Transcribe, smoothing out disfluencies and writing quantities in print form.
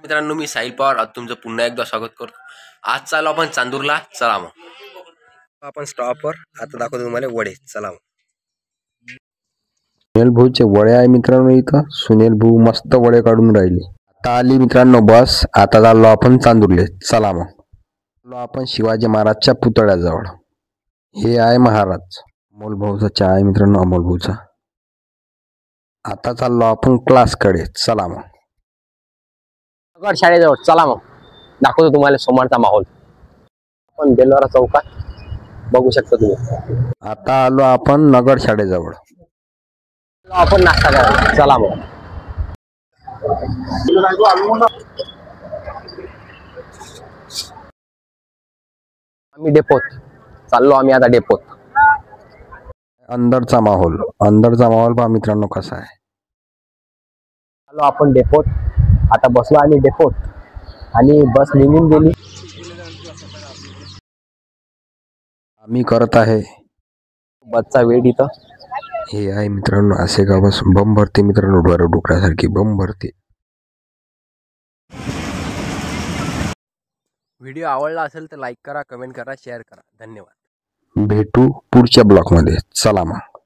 मित्रांनो, मी साहिल पवार आज तुमचं पुन्हा एकदा स्वागत करतो। आज चालू आपण चांदूरला। चला मग आपण स्टॉपवर आता दाखवतो तुम्हाला वडे। चला मग सुनील भाऊचे वडे आहे मित्रांनो। इथं सुनील भाऊ मस्त वडे काढून राहिले। आता आली मित्रांनो बस। आता चाललो आपण चांदूरले। चला मग आपण शिवाजी महाराजच्या पुतळ्याजवळ। हे आहे महाराज। अमोल भाऊचा चहा आहे मित्रांनो, अमोल भाऊचा। आता चाललो आपण क्लासकडे। चला मग नगर शाळेजवळ। चला मग दाखवतो तुम्हाला सोमवारचा माहोल। आपण बेलवारा चौकात बघू शकता तुम्ही। आता आलो आपण नगर शाळेजवळ। आपण नाश्ता करायला। चला मग आम्ही डेपोत चाललो। आम्ही आता डेपोत। अंदरचा माहोल पहा मित्रांनो कसा आहे। चाललो आपण डेपोत। आता बसलो आम्ही डेपोत आणि बस निघून गेली। आम्ही करत आहे बसचा वेट इथं। हे आहे मित्रांनो असे का बस बम भरते मित्रांनो, डुकरासारखी बम भरते। व्हिडिओ आवडला असेल तर लाईक करा, कमेंट करा, शेअर करा। धन्यवाद। भेटू पुढच्या ब्लॉकमध्ये। चला मग।